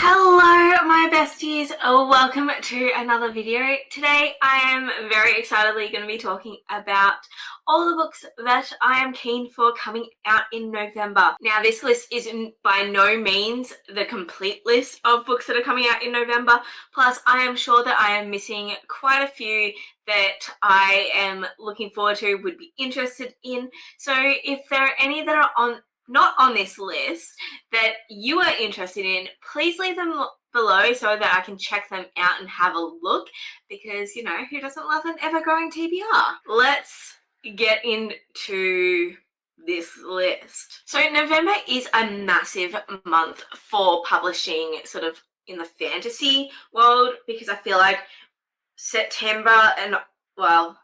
Hello my besties, welcome to another video. Today I am very excitedly going to be talking about all the books that I am keen for coming out in November. Now this list is by no means the complete list of books that are coming out in November, plus I am sure that I am missing quite a few that I am looking forward to, would be interested in. So if there are any that are not on this list that you are interested in, please leave them below so that I can check them out and have a look, because, you know, who doesn't love an ever-growing TBR? Let's get into this list. So November is a massive month for publishing sort of in the fantasy world, because I feel like September and, well,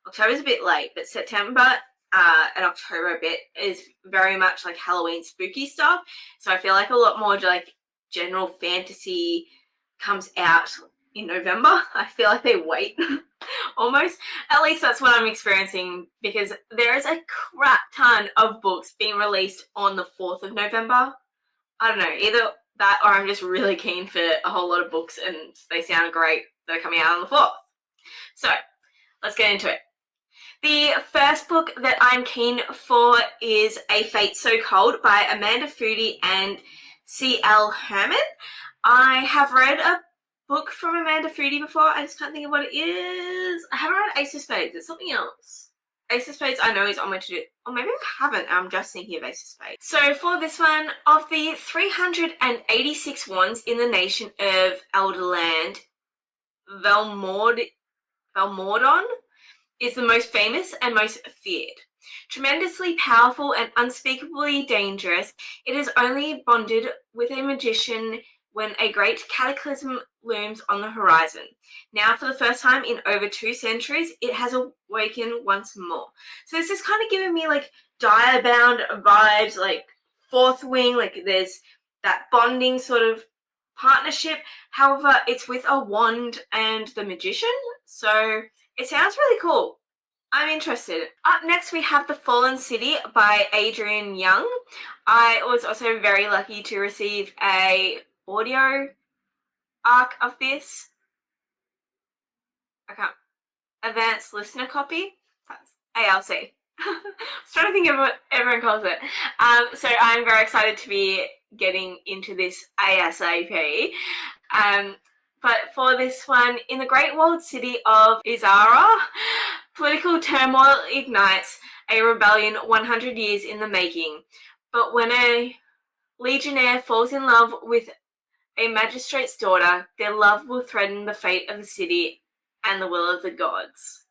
October's a bit late, but September and October a bit is very much like Halloween spooky stuff. So I feel like a lot more like general fantasy comes out in November. I feel like they wait almost. At least that's what I'm experiencing, because there is a crap ton of books being released on the 4th of November. I don't know, either that or I'm just really keen for a whole lot of books and they sound great that are coming out on the 4th. So let's get into it. The first book that I'm keen for is A Fate So Cold by Amanda Foody and C.L. Herman. I have read a book from Amanda Foody before. I just can't think of what it is. I haven't read Ace of Spades. It's something else. Ace of Spades I know is on my to-do. Or maybe I haven't. I'm just thinking of Ace of Spades. So for this one, of the 386 wands in the nation of Elderland, Valmordon is the most famous and most feared. Tremendously powerful and unspeakably dangerous, it is only bonded with a magician when a great cataclysm looms on the horizon. Now, for the first time in over 2 centuries, it has awakened once more. So this is kind of giving me like Direbound vibes, like Fourth Wing, like there's that bonding sort of partnership. However, it's with a wand and the magician, so it sounds really cool. I'm interested. Up next we have The Fallen City by Adrienne Young. I was also very lucky to receive a audio arc of this. I can't. Advanced listener copy? That's ALC. I was trying to think of what everyone calls it. So I'm very excited to be getting into this ASAP. But for this one, in the great walled city of Izara, political turmoil ignites a rebellion 100 years in the making. But when a legionnaire falls in love with a magistrate's daughter, their love will threaten the fate of the city and the will of the gods.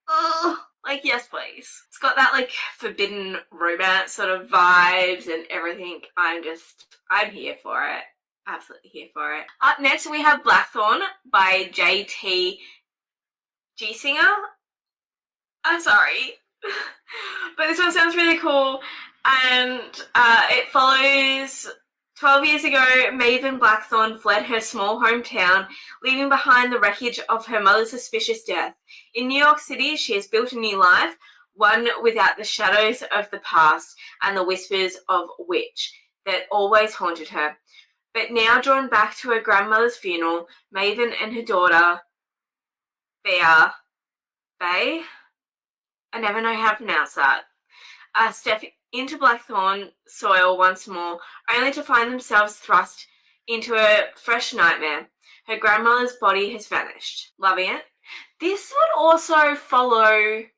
Ugh, like, yes please. It's got that like forbidden romance sort of vibes and everything. I'm here for it. Absolutely here for it. Up next we have Blackthorn by J.T. Giesinger. I'm sorry. But this one sounds really cool, and it follows 12 years ago, Maven Blackthorn fled her small hometown, leaving behind the wreckage of her mother's suspicious death. In New York City, she has built a new life, one without the shadows of the past and the whispers of witch that always haunted her. But now drawn back to her grandmother's funeral, Maven and her daughter, Bea, I never know how to pronounce that, step into Blackthorn soil once more, only to find themselves thrust into a fresh nightmare. Her grandmother's body has vanished. Loving it. This would also follow, I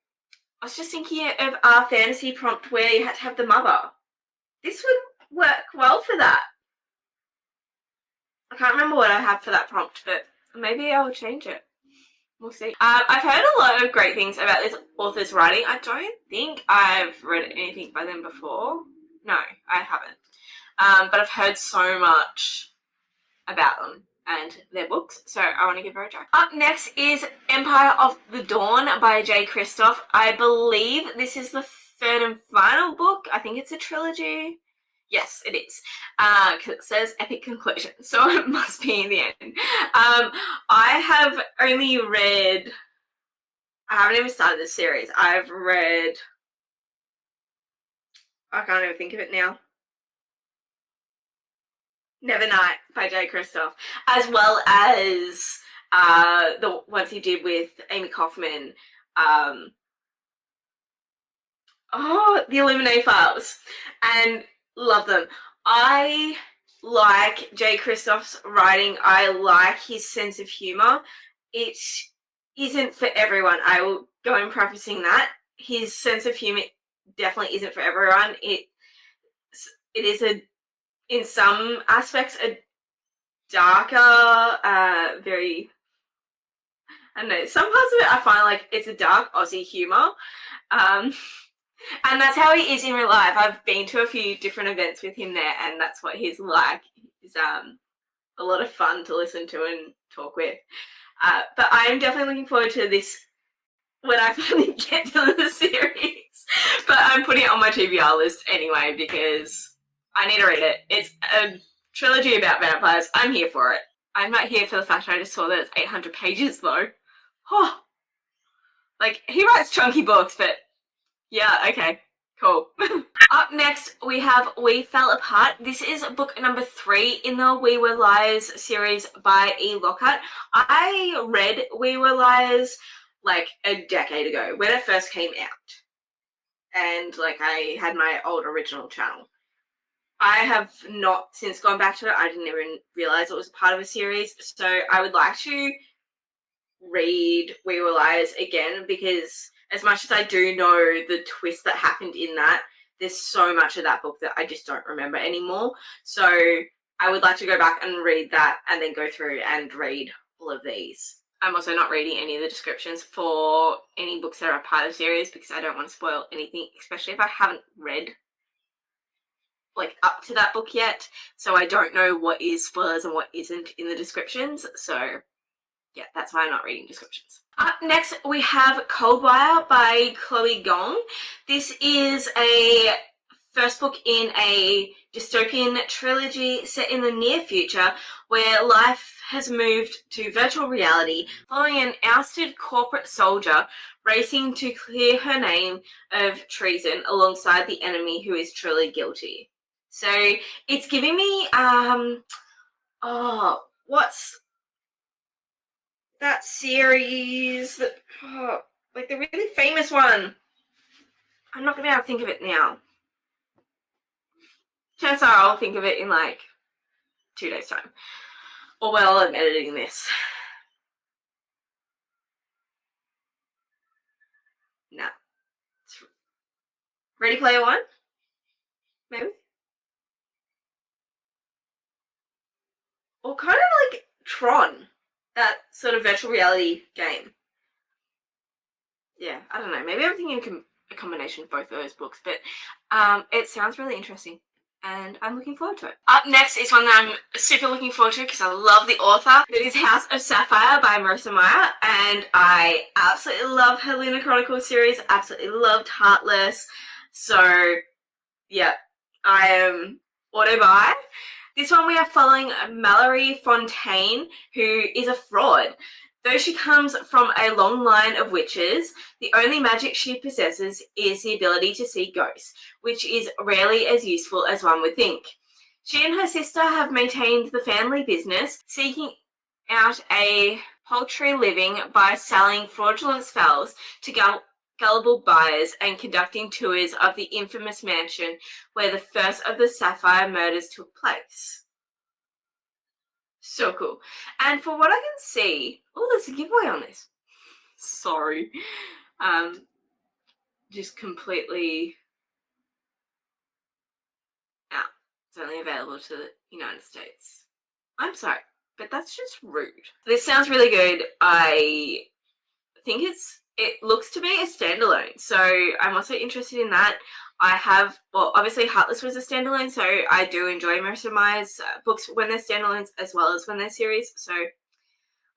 was just thinking of our fantasy prompt where you had to have the mother. This would work well for that. I can't remember what I have for that prompt, but maybe I'll change it. We'll see. I've heard a lot of great things about this author's writing. I don't think I've read anything by them before. No, I haven't. But I've heard so much about them and their books, so I want to give her a try. Up next is Empire of the Dawn by J. Kristoff. I believe this is the 3rd and final book. I think it's a trilogy. Yes, it is, because it says epic conclusion, so it must be the end. I have only read, I haven't even started this series. I've read, I can't even think of it now. Nevernight by Jay Kristoff, as well as the ones he did with Amy Kaufman. The Illuminati Files, and love them. I like Jay Kristoff's writing. I like his sense of humor. It isn't for everyone. I will go in prefacing that. His sense of humor definitely isn't for everyone. It is in some aspects a darker, very, I don't know, some parts of it I find like it's a dark Aussie humor. And that's how he is in real life. I've been to a few different events with him there, and that's what he's like. He's a lot of fun to listen to and talk with. But I'm definitely looking forward to this when I finally get to the series. But I'm putting it on my TBR list anyway because I need to read it. It's a trilogy about vampires. I'm here for it. I'm not here for the fact I just saw that it's 800 pages though. Oh, like, he writes chunky books, but yeah, okay, cool. Up next, we have We Fell Apart. This is book number 3 in the We Were Liars series by E. Lockhart. I read We Were Liars like a decade ago when it first came out. And like I had my old original channel. I have not since gone back to it. I didn't even realize it was part of a series. So I would like to read We Were Liars again because as much as I do know the twist that happened in that, there's so much of that book that I just don't remember anymore. So I would like to go back and read that and then go through and read all of these. I'm also not reading any of the descriptions for any books that are part of the series because I don't want to spoil anything, especially if I haven't read like up to that book yet. So I don't know what is spoilers and what isn't in the descriptions. So yeah, that's why I'm not reading descriptions. Up next, we have Coldwire by Chloe Gong. This is a first book in a dystopian trilogy set in the near future where life has moved to virtual reality following an ousted corporate soldier racing to clear her name of treason alongside the enemy who is truly guilty. So it's giving me, what's that series that, like the really famous one? I'm not gonna be able to think of it now. Chances are I'll think of it in like 2 days' time. Or while I'm editing this. Nah. Ready Player One? Maybe? Or kind of like Tron. That sort of virtual reality game. Yeah, I don't know. Maybe I'm thinking a combination of both of those books, but it sounds really interesting. And I'm looking forward to it. Up next is one that I'm super looking forward to because I love the author. It is House of Sapphire by Marissa Meyer, and I absolutely love her Lunar Chronicles series. Absolutely loved Heartless. So, yeah, I am auto-buy. This one we are following Mallory Fontaine, who is a fraud. Though she comes from a long line of witches, the only magic she possesses is the ability to see ghosts, which is rarely as useful as one would think. She and her sister have maintained the family business, seeking out a paltry living by selling fraudulent spells to gullible buyers and conducting tours of the infamous mansion where the first of the Sapphire murders took place. So cool. And for what I can see, there's a giveaway on this. Sorry. Just completely out. It's only available to the United States. I'm sorry, but that's just rude. This sounds really good. I think it looks to be a standalone, so I'm also interested in that. Obviously Heartless was a standalone, so I do enjoy Marissa Meyer's books when they're standalones as well as when they're series, so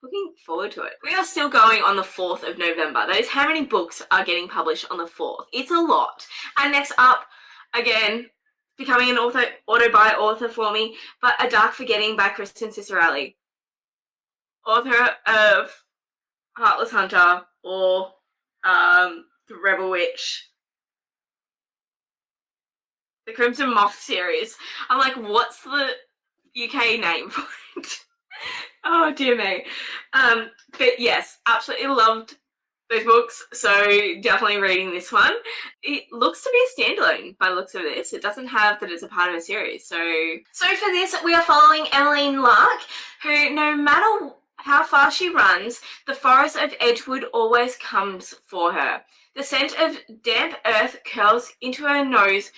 looking forward to it. We are still going on the 4th of November. That is how many books are getting published on the 4th. It's a lot. And next up, again, becoming an auto-buy author for me, but A Dark Forgetting by Kristen Cicerelli. Author of Heartless Hunter or The Rebel Witch, the Crimson Moth series. I'm like, what's the UK name for it. Oh dear me. But yes, absolutely loved those books, so definitely reading this one. It looks to be a standalone by the looks of this. It doesn't have that it's a part of a series. So for this, we are following Emmeline Lark, who, no matter how far she runs, the forest of Edgewood always comes for her. The scent of damp earth curls into her nose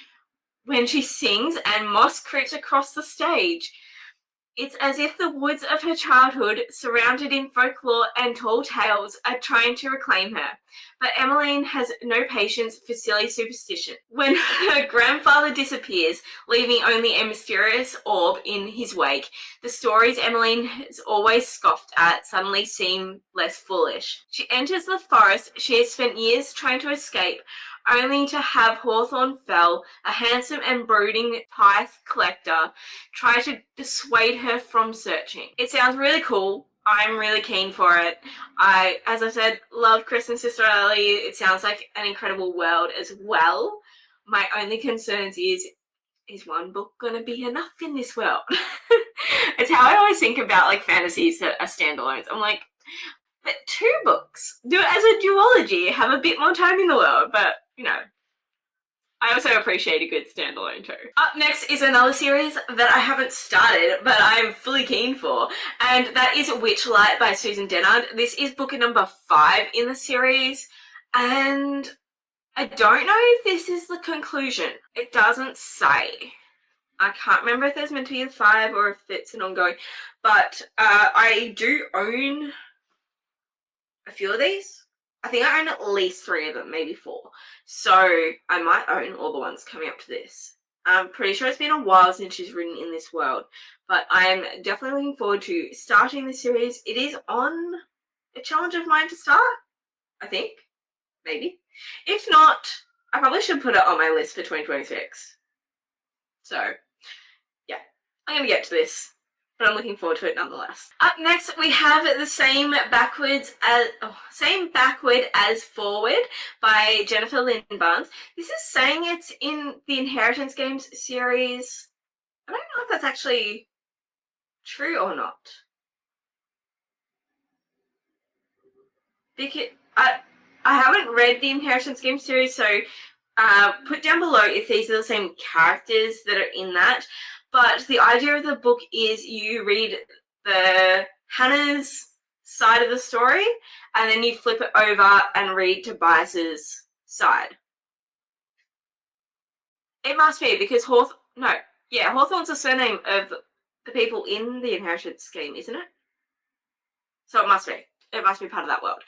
when she sings, and moss creeps across the stage. It's as if the woods of her childhood, surrounded in folklore and tall tales, are trying to reclaim her. But Emmeline has no patience for silly superstition. When her grandfather disappears, leaving only a mysterious orb in his wake, the stories Emmeline has always scoffed at suddenly seem less foolish. She enters the forest she has spent years trying to escape, only to have Hawthorne Fell, a handsome and brooding tithe collector, try to dissuade her from searching. It sounds really cool. I'm really keen for it. As I said, love Chris and Sister Ellie. It sounds like an incredible world as well. My only concerns is one book going to be enough in this world? It's how I always think about like fantasies that are standalones. I'm like, but 2 books. Do it as a duology. Have a bit more time in the world. But, you know, I also appreciate a good standalone too. Up next is another series that I haven't started, but I'm fully keen for, and that is Witchlight by Susan Dennard. This is book number 5 in the series, and I don't know if this is the conclusion. It doesn't say. I can't remember if there's meant to be a 5 or if it's an ongoing, but I do own a few of these. I think I own at least 3 of them, maybe 4. So I might own all the ones coming up to this. I'm pretty sure it's been a while since she's written in this world, but I'm definitely looking forward to starting the series. It is on a challenge of mine to start, I think. Maybe. If not, I probably should put it on my list for 2026. So, yeah, I'm going to get to this. But I'm looking forward to it nonetheless. Up next, we have the same backward as forward by Jennifer Lynn Barnes. This is saying it's in the Inheritance Games series. I don't know if that's actually true or not. Because I haven't read the Inheritance Games series, so put down below if these are the same characters that are in that. But the idea of the book is you read the Hannah's side of the story, and then you flip it over and read Tobias's side. It must be, because Hawthorne's the surname of the people in the Inheritance Scheme, isn't it? So it must be. It must be part of that world.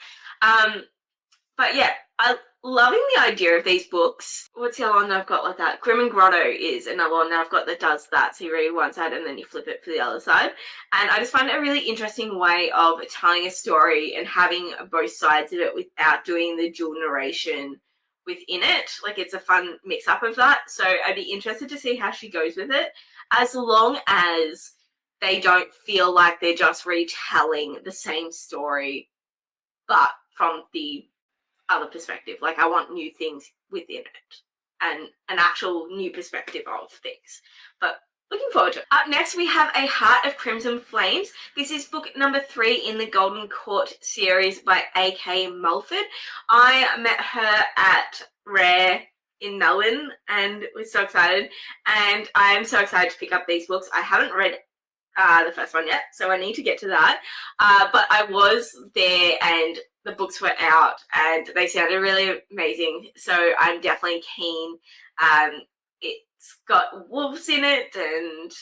But yeah, I'm loving the idea of these books. What's the other one that I've got like that? Grim and Grotto is another one that I've got that does that. So you read one side and then you flip it for the other side. And I just find it a really interesting way of telling a story and having both sides of it without doing the dual narration within it. Like, it's a fun mix up of that. So I'd be interested to see how she goes with it, as long as they don't feel like they're just retelling the same story, but from the other perspective. Like, I want new things within it and an actual new perspective of things. But looking forward to it. Up next, we have A Heart of Crimson Flames. This is book number 3 in the Golden Court series by A.K. Mulford. I met her at Rare in Melbourne and was so excited. And I'm so excited to pick up these books. I haven't read the first one yet, so I need to get to that. But I was there and the books were out and they sounded really amazing, so I'm definitely keen. It's got wolves in it, and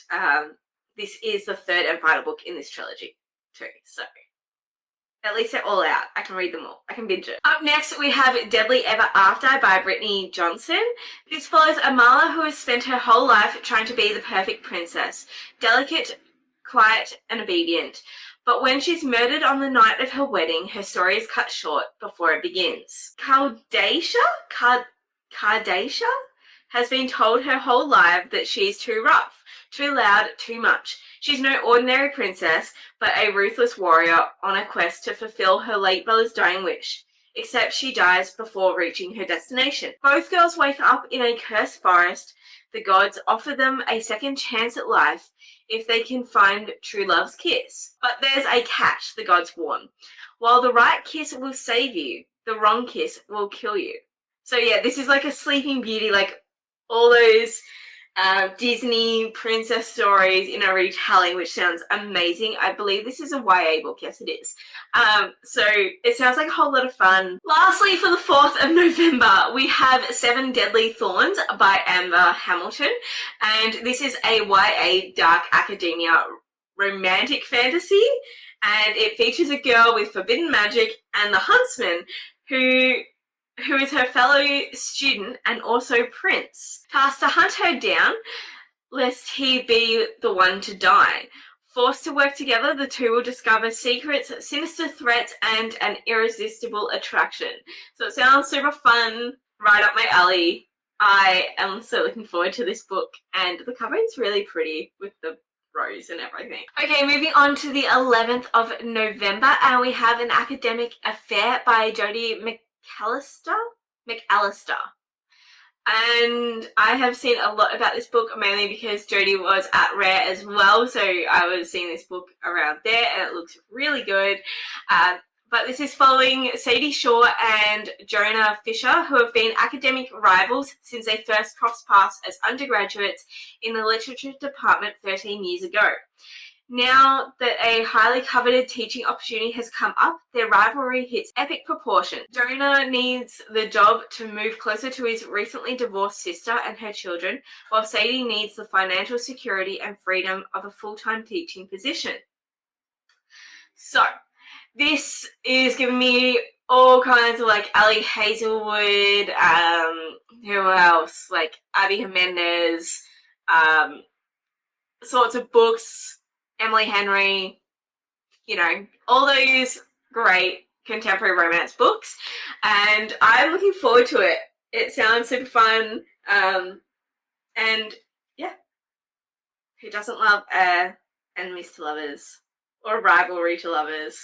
this is the 3rd and final book in this trilogy too, so at least they're all out. I can read them all. I can binge it. Up next, we have Deadly Ever After by Brittany Johnson. This follows Amala, who has spent her whole life trying to be the perfect princess. Delicate, quiet, and obedient. But when she's murdered on the night of her wedding, her story is cut short before it begins. Cardacia has been told her whole life that she's too rough, too loud, too much. She's no ordinary princess, but a ruthless warrior on a quest to fulfill her late brother's dying wish. except she dies before reaching her destination. Both girls wake up in a cursed forest. The gods offer them a second chance at life if they can find true love's kiss. But there's a catch, the gods warn. While the right kiss will save you, the wrong kiss will kill you. So yeah, this is like a Sleeping Beauty, like all those Disney princess stories in a retelling, which sounds amazing. I believe this is a YA book. Yes, it is. So it sounds like a whole lot of fun. Lastly, for the 4th of November, we have Seven Deadly Thorns by Amber Hamilton. And this is a YA dark academia romantic fantasy. And it features a girl with forbidden magic and the huntsman who is her fellow student and also prince, tasked to hunt her down lest he be the one to die. Forced to work together, the two will discover secrets, sinister threats, and an irresistible attraction. So it sounds super fun, right up my alley. I am so looking forward to this book, and the cover is really pretty with the rose and everything. Okay, moving on to the 11th of November, and we have An Academic Affair by Jodie McAllister. And I have seen a lot about this book, mainly because Jodie was at Rare as well, so I was seeing this book around there, and it looks really good. But this is following Sadie Shaw and Jonah Fisher, who have been academic rivals since they first crossed paths as undergraduates in the literature department 13 years ago. Now that a highly coveted teaching opportunity has come up, their rivalry hits epic proportion. Jonah needs the job to move closer to his recently divorced sister and her children, while Sadie needs the financial security and freedom of a full-time teaching position. So, this is giving me all kinds of like Ali Hazelwood, who else? Like Abby Jimenez, sorts of books. Emily Henry, you know, all those great contemporary romance books, and I'm looking forward to it. It sounds super fun, and yeah, who doesn't love enemies to lovers or rivalry to lovers,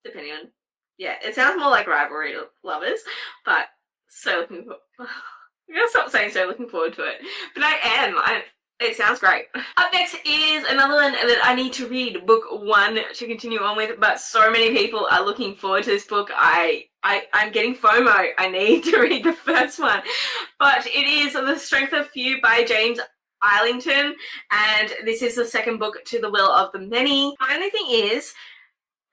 depending on, yeah, it sounds more like rivalry to lovers, but so looking for, I'm gonna stop saying so looking forward to it, but I am. It sounds great. Up next is another one that I need to read, book 1 to continue on with, but so many people are looking forward to this book. I'm getting FOMO. I need to read the first one. But it is The Strength of Few by James Islington, and this is the second book to The Will of the Many. My only thing is,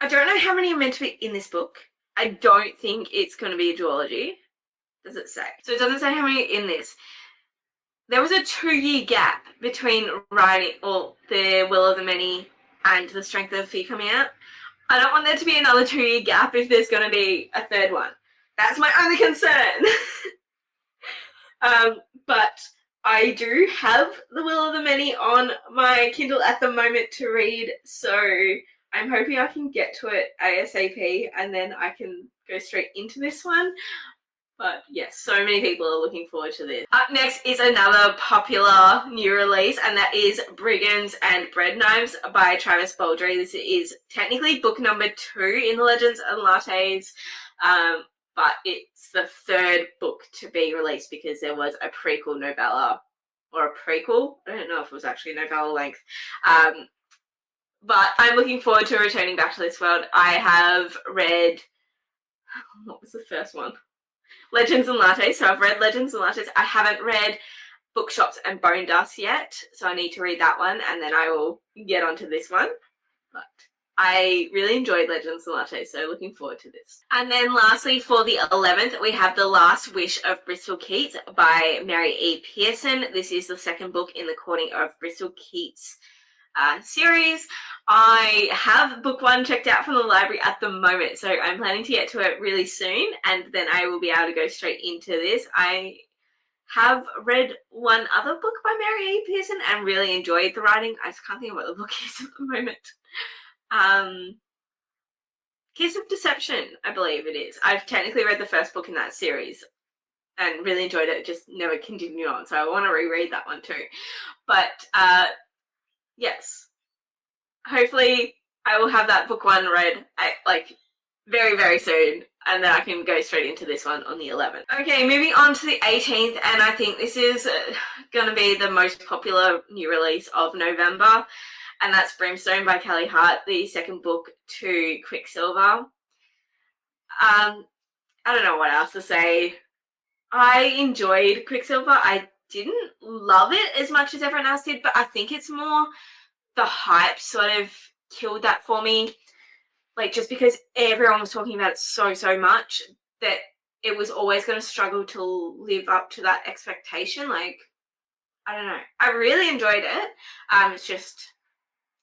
I don't know how many are meant to be in this book. I don't think it's going to be a duology. Does it say? So it doesn't say how many are in this. There was a 2-year gap between writing The Will of the Many and The Strength of the Few coming out. I don't want there to be another 2-year gap if there's going to be a third one. That's my only concern. But I do have The Will of the Many on my Kindle at the moment to read, so I'm hoping I can get to it ASAP and then I can go straight into this one. But yes, so many people are looking forward to this. Up next is another popular new release, and that is Brigands and Bread Knives by Travis Baldree. This is technically book number 2 in the Legends and Lattes, but it's the 3rd book to be released because there was a prequel novella, or a prequel. I don't know if it was actually novella length. But I'm looking forward to returning back to this world. I have read, what was the first one? Legends and Lattes. So I've read Legends and Lattes. I haven't read Bookshops and Bone Dust yet, so I need to read that one and then I will get onto this one. But I really enjoyed Legends and Lattes, so looking forward to this. And then lastly, for the 11th, we have The Last Wish of Bristol Keats by Mary E. Pearson. This is the 2nd book in the Courting of Bristol Keats series. I have book 1 checked out from the library at the moment, so I'm planning to get to it really soon and then I will be able to go straight into this. I have read one other book by Mary E. Pearson and really enjoyed the writing. I just can't think of what the book is at the moment. Kiss of Deception, I believe it is. I've technically read the first book in that series and really enjoyed it, just never continued on, so I want to reread that one too. But yes, hopefully I will have that book 1 read very, very soon. And then I can go straight into this one on the 11th. Okay, moving on to the 18th, and I think this is going to be the most popular new release of November, and that's Brimstone by Kelly Hart, the second book to Quicksilver. I don't know what else to say. I enjoyed Quicksilver. I didn't love it as much as everyone else did, but I think it's more the hype sort of killed that for me. Like, just because everyone was talking about it so much that it was always going to struggle to live up to that expectation. Like, I don't know. I really enjoyed it. It's just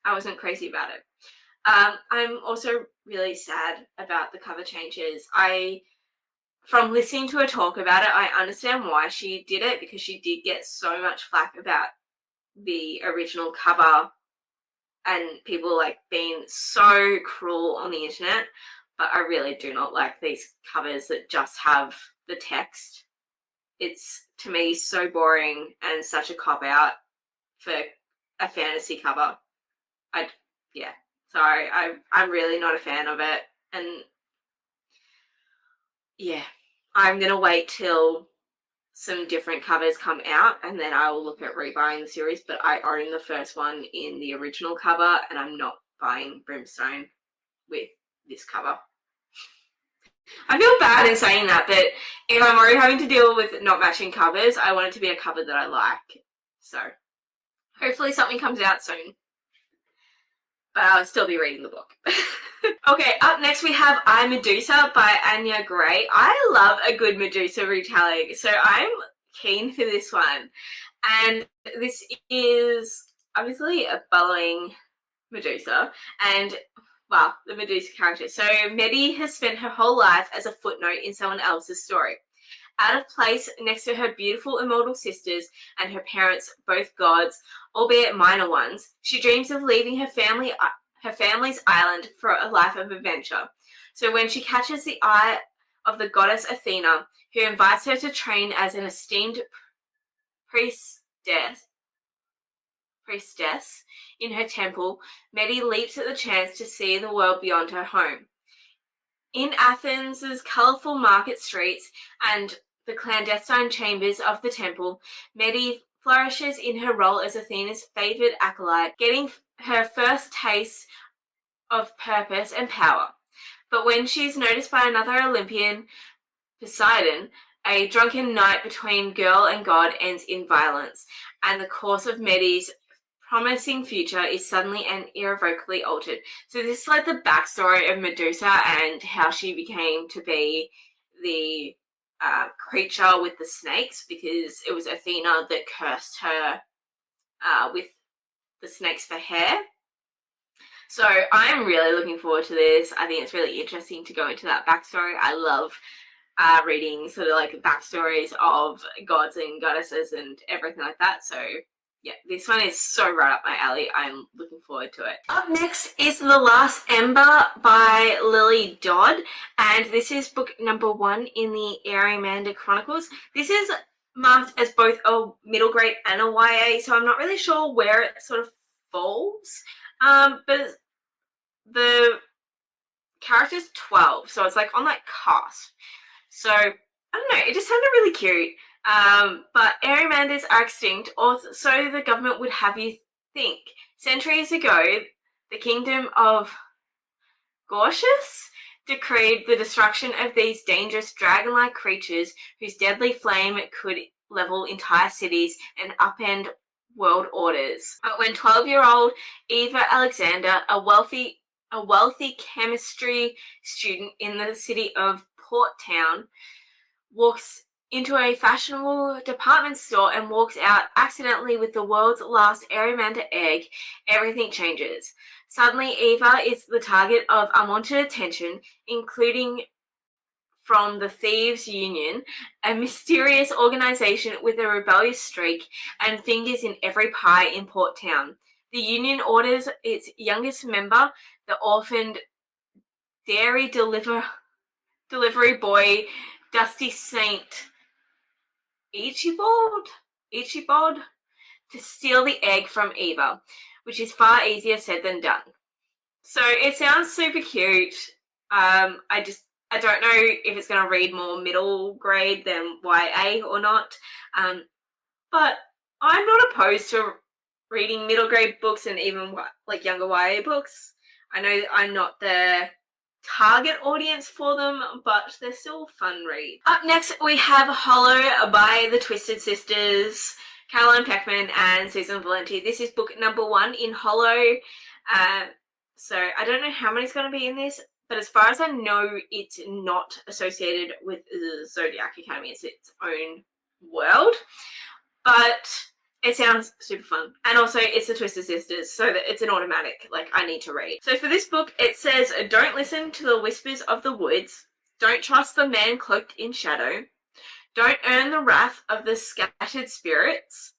I wasn't crazy about it. I'm also really sad about the cover changes. From listening to her talk about it, I understand why she did it, because she did get so much flack about the original cover and people like being so cruel on the internet. But I really do not like these covers that just have the text. It's, to me, so boring and such a cop-out for a fantasy cover. Sorry, I'm really not a fan of it. And yeah, I'm going to wait till some different covers come out and then I will look at rebuying the series, but I own the first one in the original cover and I'm not buying Brimstone with this cover. I feel bad in saying that, but if I'm already having to deal with not matching covers, I want it to be a cover that I like. So hopefully something comes out soon. But I'll still be reading the book. Okay, up next we have I, Medusa by Anya Gray. I love a good Medusa retelling, so I'm keen for this one. And this is obviously following Medusa and, well, the Medusa character. So Medi has spent her whole life as a footnote in someone else's story. Out of place next to her beautiful immortal sisters and her parents, both gods, albeit minor ones, she dreams of leaving her family's island for a life of adventure. So when she catches the eye of the goddess Athena, who invites her to train as an esteemed priestess in her temple, Medi leaps at the chance to see the world beyond her home. In Athens' colourful market streets and the clandestine chambers of the temple, Medi flourishes in her role as Athena's favoured acolyte, getting her first taste of purpose and power. But when she's noticed by another Olympian, Poseidon, a drunken night between girl and god ends in violence, and the course of Medi's promising future is suddenly and irrevocably altered. So this is like the backstory of Medusa and how she became to be the creature with the snakes, because it was Athena that cursed her with the snakes for hair. So I'm really looking forward to this. I think it's really interesting to go into that backstory. I love reading sort of like backstories of gods and goddesses and everything like that. So yeah, this one is so right up my alley. I'm looking forward to it. Up next is The Last Ember by Lily Dodd, and this is book number 1 in the Arimander Chronicles. This is marked as both a middle grade and a YA, so I'm not really sure where it sort of falls. But the character's 12, so it's like on that cusp. So I don't know, it just sounded really cute. But Arimanders are extinct, or so the government would have you think. Centuries ago, the kingdom of Gortius decreed the destruction of these dangerous dragon-like creatures whose deadly flame could level entire cities and upend world orders. But when 12-year-old Eva Alexander, a wealthy chemistry student in the city of Port Town, walks into a fashionable department store and walks out accidentally with the world's last Arimander egg, everything changes. Suddenly, Eva is the target of unwanted attention, including from the Thieves' Union, a mysterious organization with a rebellious streak and fingers in every pie in Port Town. The Union orders its youngest member, the orphaned dairy delivery boy, Dusty Saint Ichibod, to steal the egg from Eva, which is far easier said than done. So it sounds super cute. I don't know if it's going to read more middle grade than YA or not, but I'm not opposed to reading middle grade books and even like younger YA books. I know I'm not the target audience for them, but they're still fun reads. Up next we have Hollow by the Twisted Sisters, Caroline Peckman and Susan Valenti. This is book number 1 in Hollow. So I don't know how many's going to be in this, but as far as I know, it's not associated with the Zodiac Academy. It's its own world, but it sounds super fun. And also, it's the Twisted Sisters, so that it's an automatic, like, I need to read. So for this book, it says, don't listen to the whispers of the woods. Don't trust the man cloaked in shadow. Don't earn the wrath of the scattered spirits.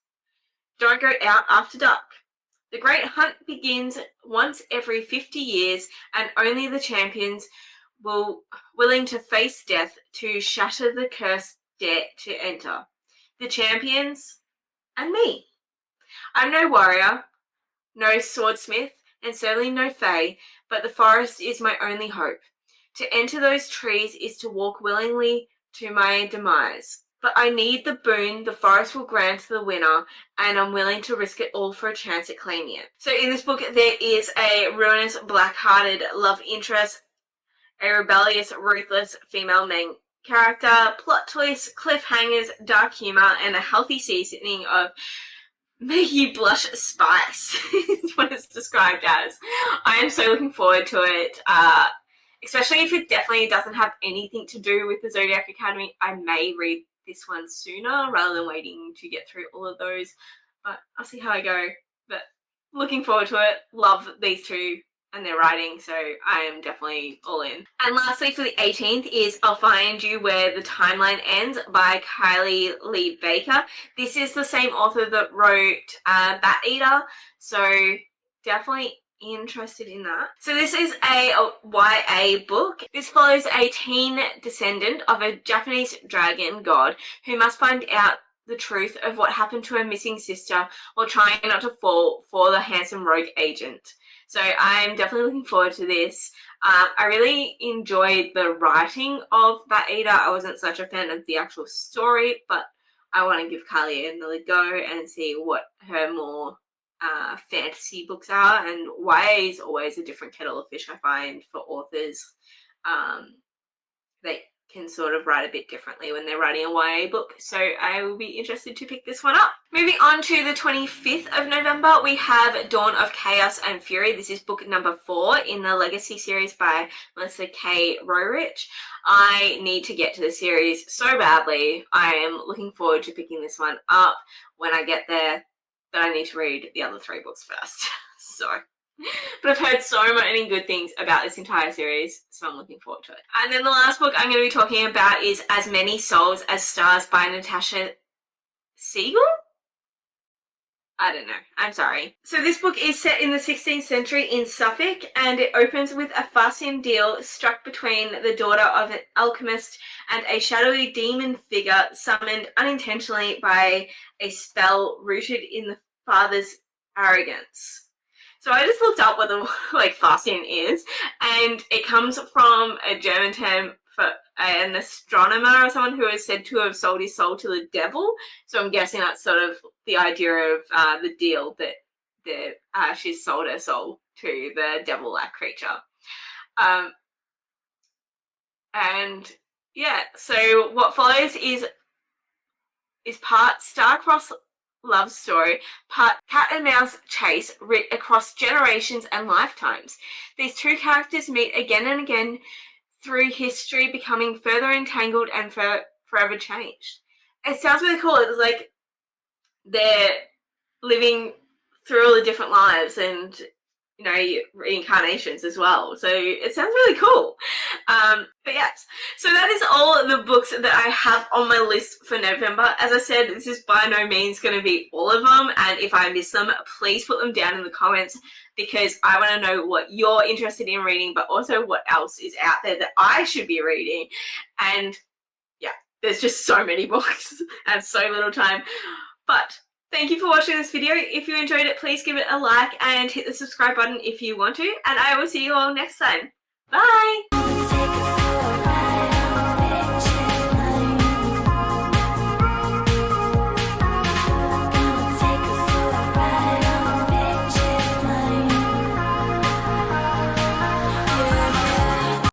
Don't go out after dark. The great hunt begins once every 50 years, and only the champions willing to face death to shatter the curse dare to enter. The champions and me. I'm no warrior, no swordsmith, and certainly no fae, but the forest is my only hope. To enter those trees is to walk willingly to my demise. But I need the boon the forest will grant to the winner, and I'm willing to risk it all for a chance at claiming it. So in this book, there is a ruinous, black-hearted love interest, a rebellious, ruthless female main character, plot twists, cliffhangers, dark humor, and a healthy seasoning of make you blush spice is what it's described as. I am so looking forward to it. Especially if it definitely doesn't have anything to do with the Zodiac Academy. I may read this one sooner rather than waiting to get through all of those, but I'll see how I go. But looking forward to it. Love these two and their writing, so I am definitely all in. And lastly, for the 18th is I'll Find You Where the Timeline Ends by Kylie Lee Baker. This is the same author that wrote Bat Eater, so definitely interested in that. So this is a YA book. This follows a teen descendant of a Japanese dragon god who must find out the truth of what happened to her missing sister while trying not to fall for the handsome rogue agent. So I'm definitely looking forward to this. I really enjoyed the writing of Bat Eater. I wasn't such a fan of the actual story, but I want to give Kylie another go and see what her more fantasy books are, and YA is always a different kettle of fish, I find, for authors. They can sort of write a bit differently when they're writing a YA book, so I will be interested to pick this one up. Moving on to the 25th of November, we have Dawn of Chaos and Fury. This is book number 4 in the Legacy series by Melissa K. Rorich. I need to get to the series so badly. I am looking forward to picking this one up when I get there, but I need to read the other 3 books first. But I've heard so many good things about this entire series, so I'm looking forward to it. And then the last book I'm going to be talking about is As Many Souls as Stars by Natasha Siegel? I don't know. I'm sorry. So this book is set in the 16th century in Suffolk, and it opens with a Farsian deal struck between the daughter of an alchemist and a shadowy demon figure summoned unintentionally by a spell rooted in the father's arrogance. So I just looked up what the Farsian is, and it comes from a German term for an astronomer or someone who is said to have sold his soul to the devil. So I'm guessing that's sort of the idea of the deal that she sold her soul to the devil-like creature. And yeah, so what follows is part star-crossed love story, part cat and mouse chase writ across generations and lifetimes. These two characters meet again and again through history, becoming further entangled and forever changed. It sounds really cool. It's like they're living through all the different lives and, you know, reincarnations as well. So it sounds really cool. But yes, so that is all the books that I have on my list for November. As I said, this is by no means going to be all of them, and if I miss them, please put them down in the comments, because I want to know what you're interested in reading, but also what else is out there that I should be reading. And yeah, there's just so many books and so little time. But thank you for watching this video. If you enjoyed it, please give it a like and hit the subscribe button if you want to, and I will see you all next time. Bye! take it for